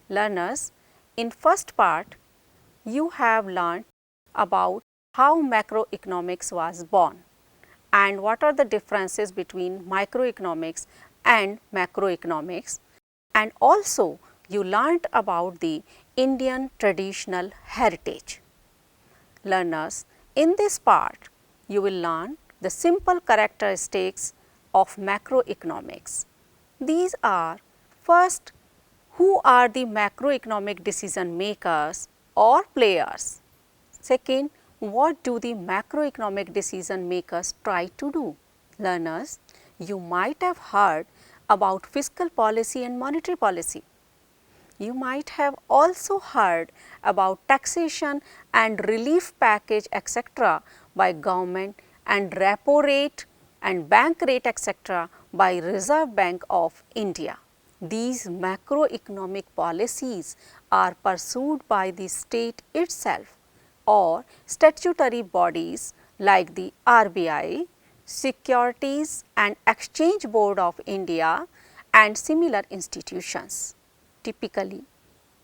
Learners, in first part, you have learned about how macroeconomics was born and what are the differences between microeconomics and macroeconomics, and also you learnt about the Indian traditional heritage. Learners, in this part, you will learn the simple characteristics of macroeconomics. These are: first, who are the macroeconomic decision makers or players? Second, what do the macroeconomic decision makers try to do? Learners, you might have heard about fiscal policy and monetary policy. You might have also heard about taxation and relief package etc. by government and repo rate and bank rate etc. by Reserve Bank of India. These macroeconomic policies are pursued by the state itself or statutory bodies like the RBI, Securities and Exchange Board of India and similar institutions. Typically,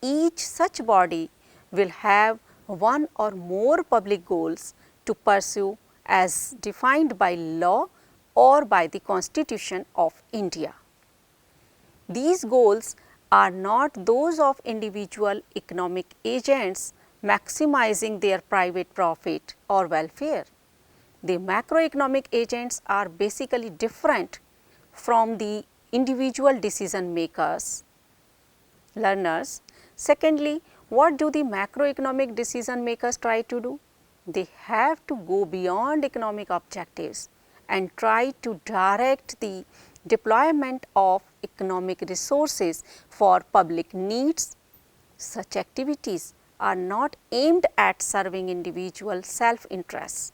each such body will have one or more public goals to pursue as defined by law or by the Constitution of India. These goals are not those of individual economic agents maximizing their private profit or welfare. The macroeconomic agents are basically different from the individual decision makers. Learners, secondly, what do the macroeconomic decision makers try to do? They have to go beyond economic objectives and try to direct the deployment of economic resources for public needs. Such activities are not aimed at serving individual self-interests.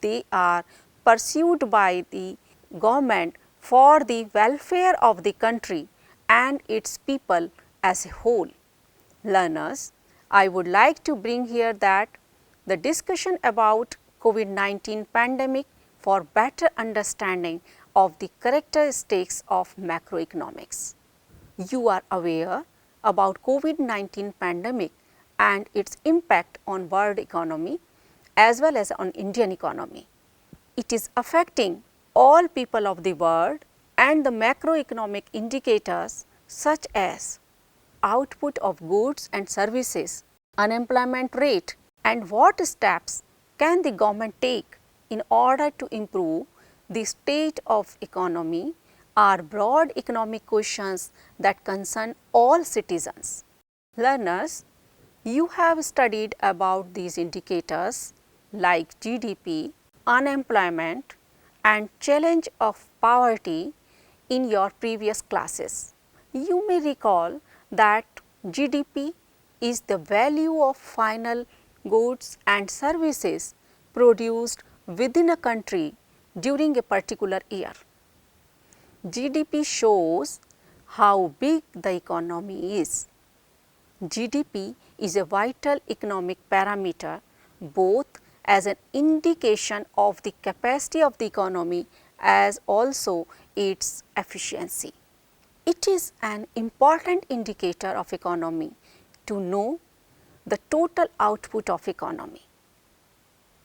They are pursued by the government for the welfare of the country and its people as a whole. Learners, I would like to bring here that the discussion about COVID-19 pandemic for better understanding of the characteristics of macroeconomics. You are aware about COVID-19 pandemic and its impact on world economy as well as on Indian economy. It is affecting all people of the world, and the macroeconomic indicators such as output of goods and services, unemployment rate, and what steps can the government take in order to improve the state of economy are broad economic questions that concern all citizens. Learners, you have studied about these indicators like GDP, unemployment and challenge of poverty in your previous classes. You may recall that GDP is the value of final goods and services produced within a country during a particular year. GDP shows how big the economy is. GDP is a vital economic parameter both as an indication of the capacity of the economy as also its efficiency. It is an important indicator of economy to know the total output of economy.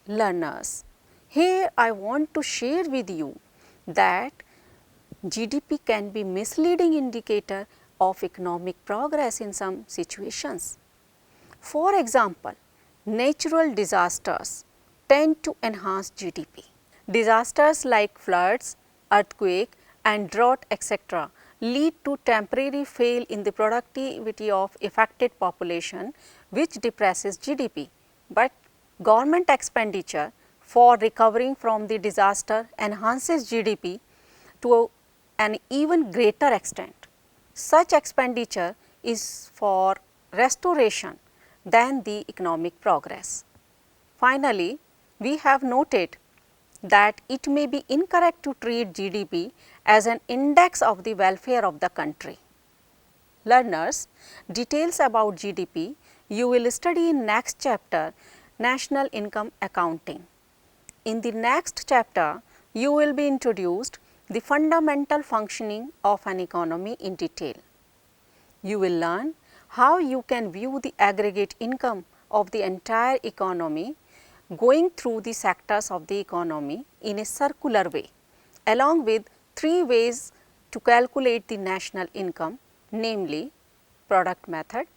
Learners, here I want to share with you that GDP can be misleading indicator of economic progress in some situations. For example, natural disasters tend to enhance GDP. Disasters like floods, earthquake and drought etc. lead to temporary fail in the productivity of affected population which depresses GDP, but government expenditure for recovering from the disaster enhances GDP to an even greater extent. Such expenditure is for restoration than the economic progress. Finally, we have noted that it may be incorrect to treat GDP as an index of the welfare of the country. Learners, details about GDP you will study in next chapter, National Income Accounting. In the next chapter, you will be introduced the fundamental functioning of an economy in detail. You will learn how you can view the aggregate income of the entire economy going through the sectors of the economy in a circular way, along with 3 ways to calculate the national income, namely product method,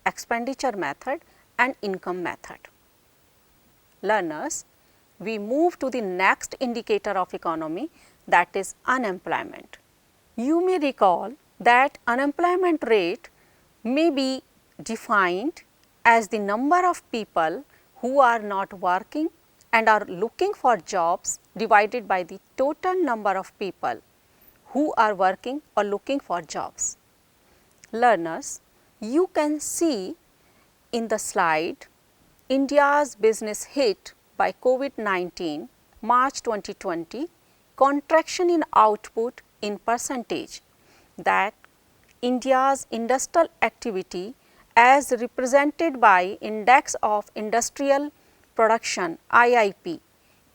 expenditure method and income method. Learners, we move to the next indicator of economy, that is unemployment. You may recall that unemployment rate may be defined as the number of people who are not working and are looking for jobs divided by the total number of people who are working or looking for jobs. Learners, you can see in the slide India's business hit by COVID-19 March 2020, contraction in output in percentage, that India's industrial activity as represented by Index of Industrial Production IIP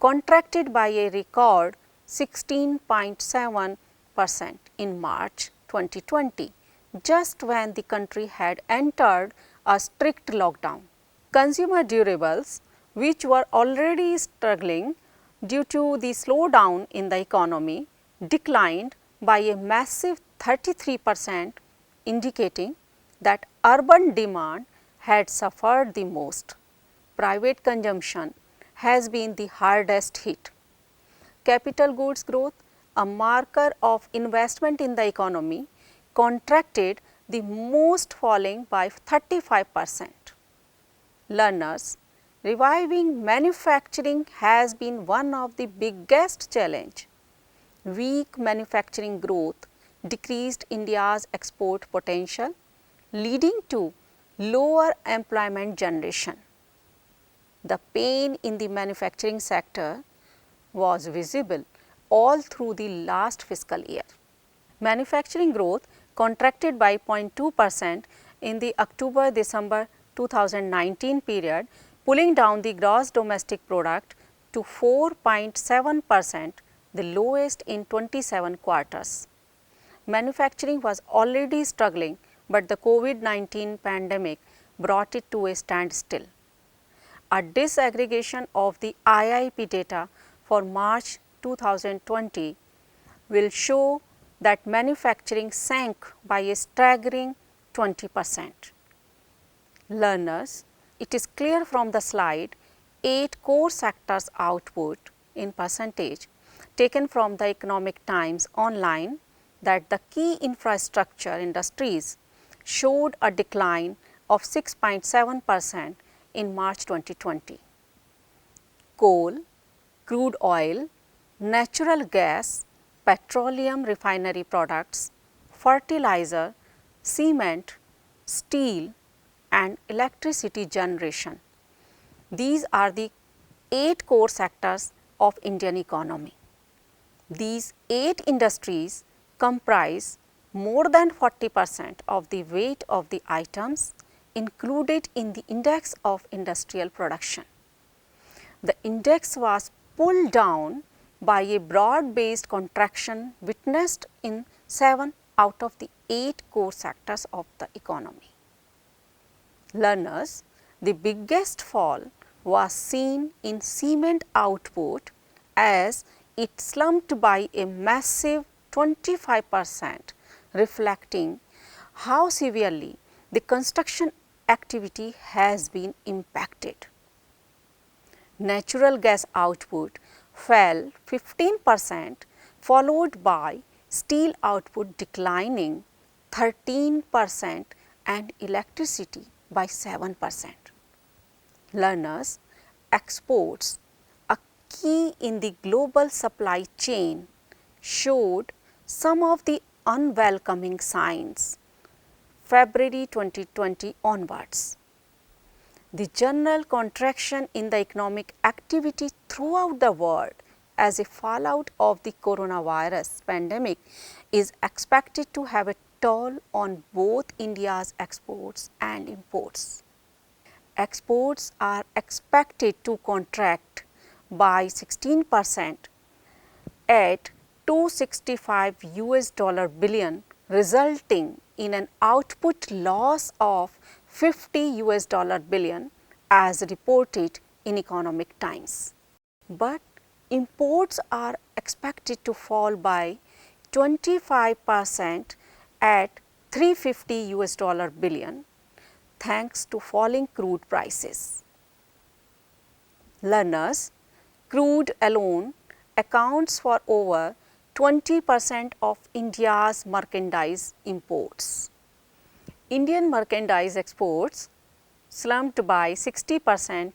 contracted by a record 16.7% in March 2020, just when the country had entered a strict lockdown. Consumer durables, which were already struggling due to the slowdown in the economy, declined by a massive 33%, indicating that urban demand had suffered the most. Private consumption has been the hardest hit. Capital goods growth, a marker of investment in the economy, contracted the most, falling by 35%. Learners, reviving manufacturing has been one of the biggest challenge. Weak manufacturing growth decreased India's export potential, leading to lower employment generation. The pain in the manufacturing sector was visible all through the last fiscal year. Manufacturing growth contracted by 0.2% in the October-December 2019 period, pulling down the gross domestic product to 4.7%, the lowest in 27 quarters. Manufacturing was already struggling, but the COVID-19 pandemic brought it to a standstill. A disaggregation of the IIP data for March 2020 will show that manufacturing sank by a staggering 20%. Learners, it is clear from the slide 8 core sectors output in percentage taken from the Economic Times online that the key infrastructure industries showed a decline of 6.7% in March 2020. Coal, crude oil, natural gas, petroleum refinery products, fertilizer, cement, steel and electricity generation. These are the 8 core sectors of Indian economy. These 8 industries comprise more than 40% of the weight of the items included in the Index of Industrial Production. The index was pulled down by a broad-based contraction witnessed in 7 out of the 8 core sectors of the economy. Learners, the biggest fall was seen in cement output as it slumped by a massive 25%, reflecting how severely the construction activity has been impacted. Natural gas output fell 15%, followed by steel output declining 13% and electricity by 7%. Learners, exports, a key in the global supply chain, showed some of the unwelcoming signs February 2020 onwards. The general contraction in the economic activity throughout the world as a fallout of the coronavirus pandemic is expected to have a toll on both India's exports and imports. Exports are expected to contract by 16% at $265 billion resulting in an output loss of $50 billion as reported in Economic Times. But imports are expected to fall by 25% at $350 billion thanks to falling crude prices. Learners, crude alone accounts for over 20% of India's merchandise imports. Indian merchandise exports slumped by 60%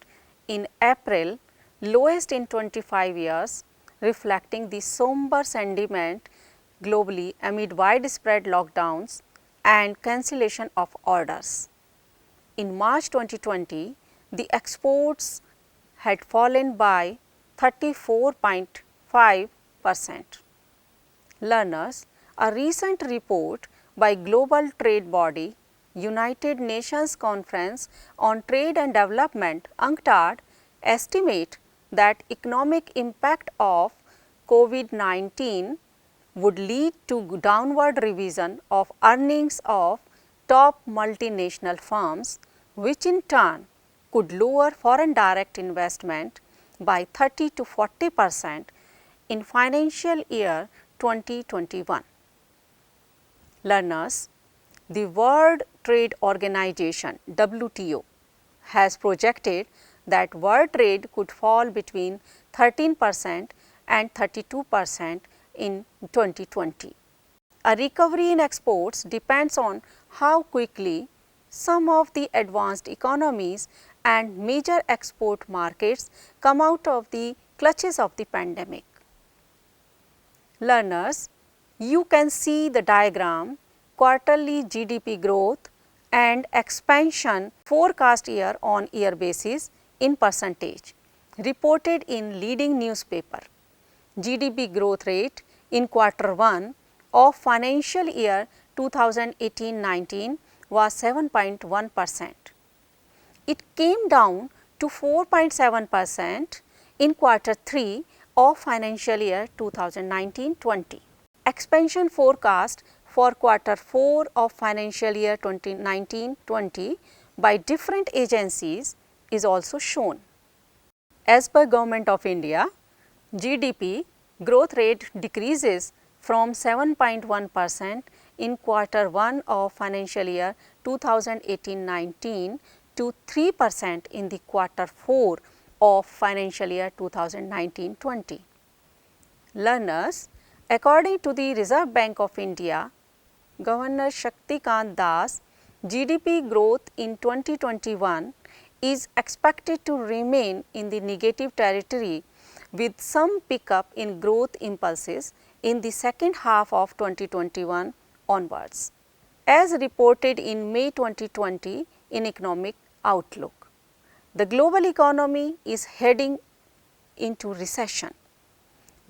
in April, lowest in 25 years, reflecting the somber sentiment globally amid widespread lockdowns and cancellation of orders. In March 2020, the exports had fallen by 34.5%. Learners, a recent report by global trade body United Nations Conference on Trade and Development UNCTAD estimate that economic impact of COVID-19 would lead to downward revision of earnings of top multinational firms, which in turn could lower foreign direct investment by 30 to 40% in financial year 2021. Learners, the World Trade Organization WTO has projected that world trade could fall between 13% and 32% in 2020. A recovery in exports depends on how quickly some of the advanced economies and major export markets come out of the clutches of the pandemic. Learners, you can see the diagram quarterly GDP growth and expansion forecast year on year basis in percentage reported in leading newspaper. GDP growth rate in quarter 1 of financial year 2018-19 was 7.1%. It came down to 4.7% in quarter 3 of financial year 2019-20. Expansion forecast for quarter 4 of financial year 2019-20 by different agencies is also shown. As per Government of India, GDP growth rate decreases from 7.1% in quarter 1 of financial year 2018-19 to 3% in the quarter 4 of financial year 2019-20. Learners, according to the Reserve Bank of India, Governor Shaktikant Das, GDP growth in 2021 is expected to remain in the negative territory with some pickup in growth impulses in the second half of 2021 onwards, as reported in May 2020 in Economic Outlook. The global economy is heading into recession.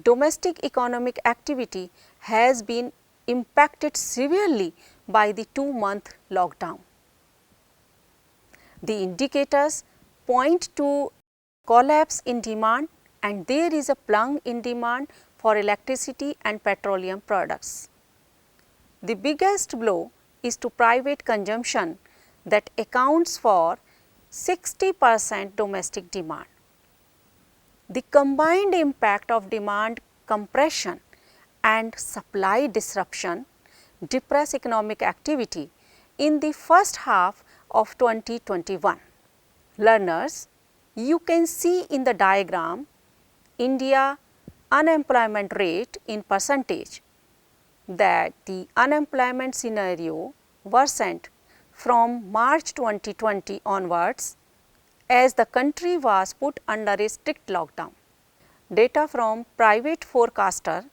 Domestic economic activity has been impacted severely by the 2-month lockdown. The indicators point to collapse in demand, and there is a plunge in demand for electricity and petroleum products. The biggest blow is to private consumption that accounts for 60% domestic demand. The combined impact of demand compression and supply disruption depress economic activity in the first half of 2021. Learners, you can see in the diagram India unemployment rate in percentage that the unemployment scenario worsened from March 2020 onwards as the country was put under a strict lockdown. Data from private forecaster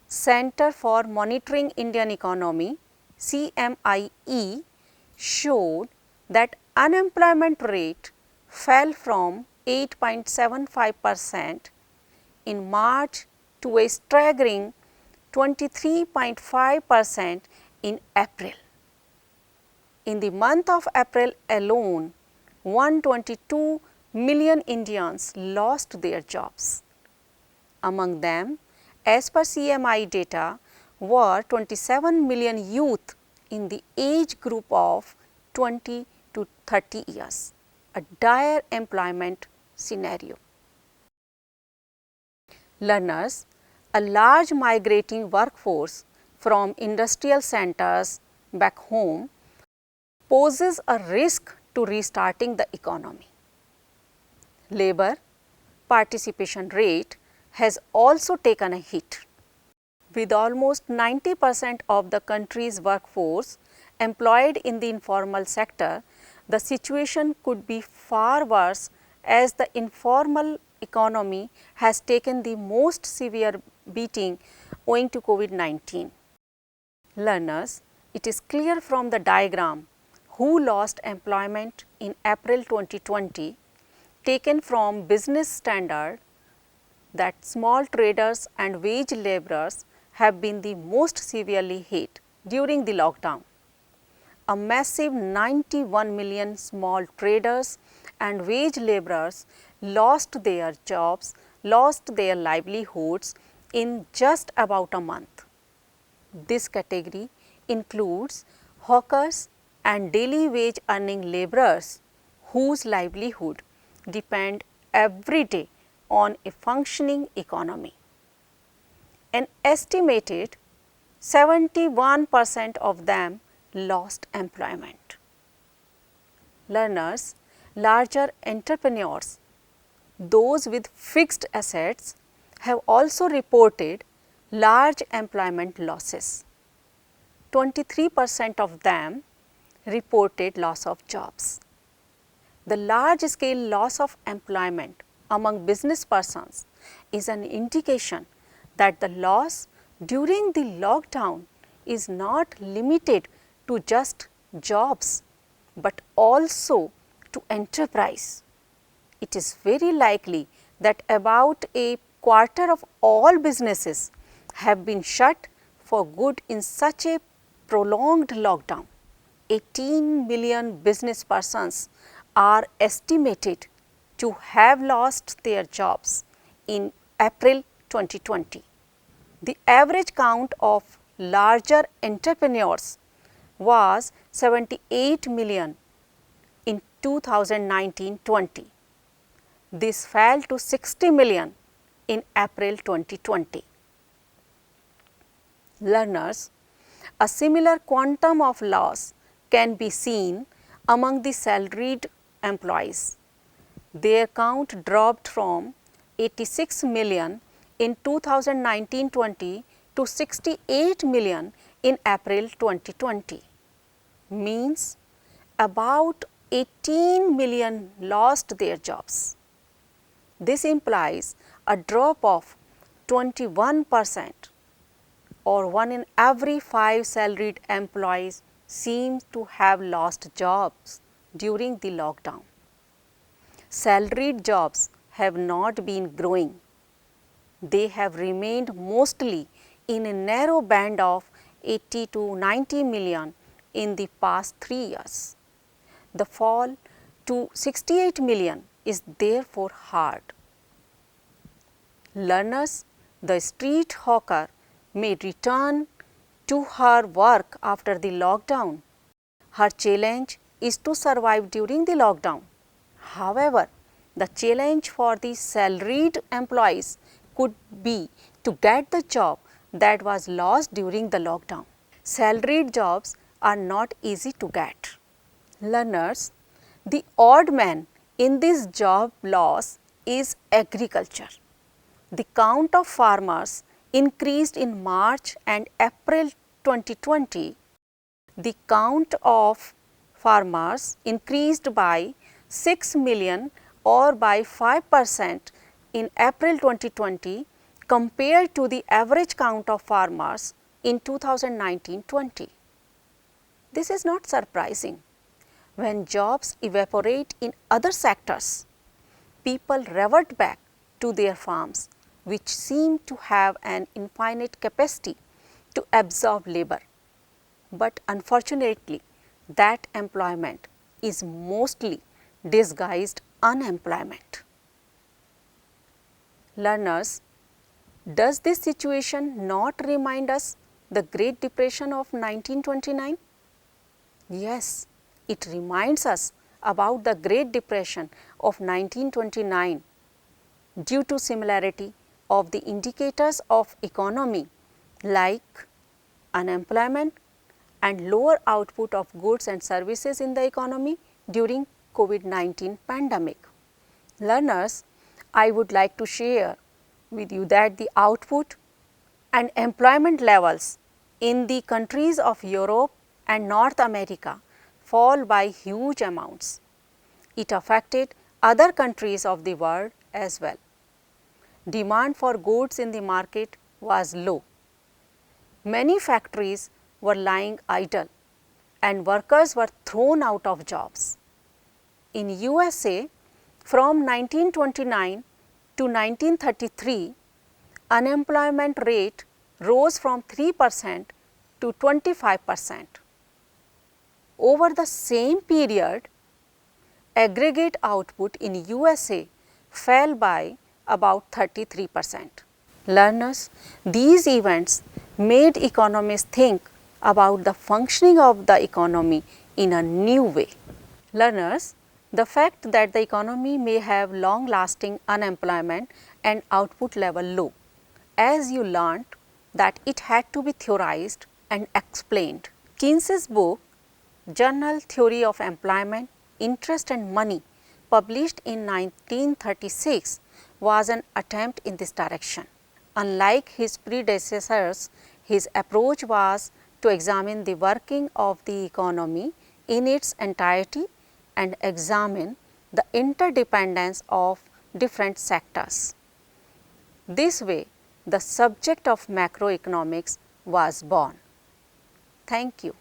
Center for Monitoring Indian Economy CMIE showed that unemployment rate fell from 8.75% in March to a staggering 23.5% in April. In the month of April alone, 122 million Indians lost their jobs. Among them, as per CMI data, were 27 million youth in the age group of 20 to 30 years, a dire employment scenario. Learners, a large migrating workforce from industrial centers back home poses a risk to restarting the economy. Labor participation rate has also taken a hit, with almost 90% of the country's workforce employed in the informal sector. The situation could be far worse as the informal economy has taken the most severe beating owing to COVID-19. Learners, it is clear from the diagram who lost employment in April 2020 taken from Business Standard that small traders and wage laborers have been the most severely hit during the lockdown. A massive 91 million small traders and wage laborers lost their jobs, lost their livelihoods in just about a month. This category includes hawkers and daily wage earning laborers whose livelihood depend every day on a functioning economy. An estimated 71% of them lost employment. Learners, larger entrepreneurs, those with fixed assets, have also reported large employment losses. 23% of them reported loss of jobs. The large-scale loss of employment among business persons is an indication that the loss during the lockdown is not limited to just jobs, but also to enterprise. It is very likely that about a quarter of all businesses have been shut for good in such a prolonged lockdown. 18 million business persons are estimated to have lost their jobs in April 2020. The average count of larger entrepreneurs was 78 million in 2019-20. This fell to 60 million in April 2020. Learners, a similar quantum of loss can be seen among the salaried employees. Their count dropped from 86 million in 2019-20 to 68 million in April 2020, means about 18 million lost their jobs. This implies a drop of 21%, or 1 in every 5 salaried employees seems to have lost jobs during the lockdown. Salaried jobs have not been growing. They have remained mostly in a narrow band of 80 to 90 million in the past 3 years. The fall to 68 million is therefore hard. Learners, the street hawker may return to her work after the lockdown. Her challenge is to survive during the lockdown. However, the challenge for the salaried employees could be to get the job that was lost during the lockdown. Salaried jobs are not easy to get. Learners, the odd man in this job loss is agriculture. The count of farmers increased in March and April 2020. The count of farmers increased by 6 million or by 5% in April 2020 compared to the average count of farmers in 2019-20. This is not surprising. When jobs evaporate in other sectors, people revert back to their farms, which seem to have an infinite capacity to absorb labor. But unfortunately, that employment is mostly disguised unemployment. Learners, does this situation not remind us the Great Depression of 1929? Yes, it reminds us about the Great Depression of 1929 due to similarity of the indicators of economy like unemployment and lower output of goods and services in the economy during COVID-19 pandemic. Learners, I would like to share with you that the output and employment levels in the countries of Europe and North America fall by huge amounts. It affected other countries of the world as well. Demand for goods in the market was low. Many factories were lying idle and workers were thrown out of jobs. In USA, from 1929 to 1933, unemployment rate rose from 3% to 25%. Over the same period, aggregate output in USA fell by about 33%. Learners, these events made economists think about the functioning of the economy in a new way. Learners, the fact that the economy may have long-lasting unemployment and output level low, as you learnt that it had to be theorized and explained. Keynes's book, Journal Theory of Employment, Interest and Money, published in 1936, was an attempt in this direction. Unlike his predecessors, his approach was to examine the working of the economy in its entirety and examine the interdependence of different sectors. This way, the subject of macroeconomics was born. Thank you.